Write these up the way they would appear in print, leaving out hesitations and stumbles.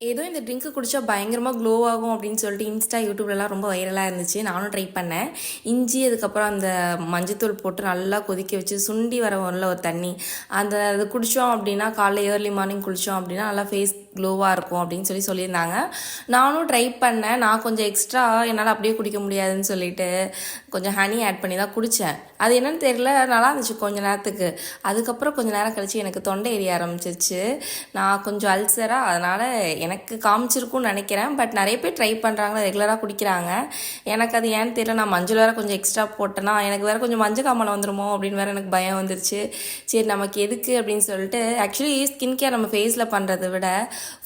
ஏதோ இந்த ட்ரிங்க்கு குடித்தா பயங்கரமாக க்ளோ ஆகும் அப்படின்னு சொல்லிட்டு இன்ஸ்டா யூடியூப்லலாம் ரொம்ப வைரலாக இருந்துச்சு. நானும் ட்ரை பண்ணேன். இஞ்சி அதுக்கப்புறம் அந்த மஞ்சத்தூள் போட்டு நல்லா கொதிக்க வச்சு சுண்டி வரல ஒரு தண்ணி அது குடித்தோம் அப்படின்னா காலைல ஏர்லி மார்னிங் குடித்தோம் அப்படின்னா நல்லா ஃபேஸ் க்ளோவாக இருக்கும் அப்படின்னு சொல்லியிருந்தாங்க. நானும் ட்ரை பண்ணேன். நான் கொஞ்சம் எக்ஸ்ட்ரா என்னால் அப்படியே குடிக்க முடியாதுன்னு சொல்லிட்டு கொஞ்சம் ஹனி ஆட் பண்ணி தான் குடித்தேன். அது என்னன்னு தெரியல, நல்லா இருந்துச்சு கொஞ்சம் நேரத்துக்கு. அதுக்கப்புறம் கொஞ்சம் நேரம் கழித்து எனக்கு தொண்டை எரிய ஆரம்பிச்சிருச்சு. நான் கொஞ்சம் அல்சராக, அதனால் எனக்கு காமிச்சிருக்கும்னு நினைக்கிறேன். பட் நிறைய பேர் ட்ரை பண்ணுறாங்க, ரெகுலராக குடிக்கிறாங்க. எனக்கு அது ஏன்னு தெரியல. நான் மஞ்சள் வேறு கொஞ்சம் எக்ஸ்ட்ரா போட்டேன்னா எனக்கு வேறு கொஞ்சம் மஞ்சள் காமலை வந்துடுமோ அப்படின்னு வேறு எனக்கு பயம் வந்துருச்சு. சரி நமக்கு எதுக்கு அப்படின்னு சொல்லிட்டு, ஆக்சுவலி ஸ்கின் கேர் நம்ம ஃபேஸில் பண்ணுறதை விட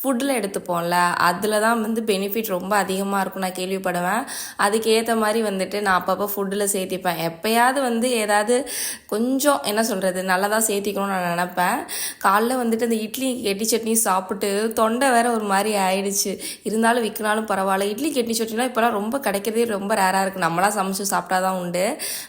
ஃபுட்டில் எடுத்துப்போம்ல, அதில் தான் பெனிஃபிட் ரொம்ப அதிகமாக இருக்கும் நான் கேள்விப்படுவேன். அதுக்கேற்ற மாதிரி நான் அப்பப்போ ஃபுட்டில் சேர்த்திப்பேன். எப்போயாவது ஏதாவது கொஞ்சம் என்ன சொல்கிறது நல்லதாக சேர்த்திக்கணும்னு நான் நினப்பேன். காலைல அந்த இட்லி கெட்டி சட்னி சாப்பிட்டு தொண்டை வேற ஒரு மாதிரி ஆயிடுச்சு. இருந்தாலும் விற்கினாலும் பரவாயில்ல. இட்லி கெட்டி சட்னிலாம் இப்போலாம் ரொம்ப கிடைக்கிறதே ரொம்ப ரேராக இருக்குது. நம்மளாம் சமைச்சு சாப்பிட்டா தான் உண்டு.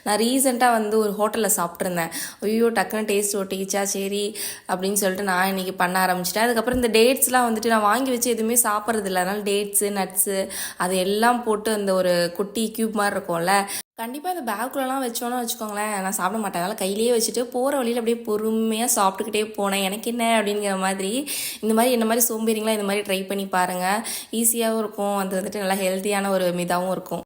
நான் ரீசெண்டாக ஒரு ஹோட்டலில் சாப்பிட்ருந்தேன். ஐயோ டக்குன்னு டேஸ்ட் ஒட்டிக்கிச்சா, சரி அப்படின்னு சொல்லிட்டு நான் இன்றைக்கி பண்ண ஆரம்பிச்சிட்டேன். அதுக்கப்புறம் இந்த டேட்ஸ்லாம் நான் வாங்கி வச்சு எதுவுமே சாப்பிட்றது இல்லை. அதனால் டேட்ஸு நட்ஸு அது எல்லாம் போட்டு அந்த ஒரு குட்டி க்யூப் மாதிரி இருக்கும்ல, கண்டிப்பாக இந்த பேக்குள்ளலாம் வச்சோன்னு வச்சுக்கோங்களேன், நான் சாப்பிட மாட்டேன். அதனால் கையிலேயே வச்சுட்டு போகிற வழியில் அப்படியே பொறுமையாக சாப்பிட்டுக்கிட்டே போனேன். எனக்கு என்ன அப்படிங்கிற மாதிரி. என்ன மாதிரி சோம்பேறிங்களாம் இந்த மாதிரி ட்ரை பண்ணி பாருங்கள். ஈஸியாகவும் இருக்கும். அது நல்லா ஹெல்த்தியான ஒரு இதாகவும் இருக்கும்.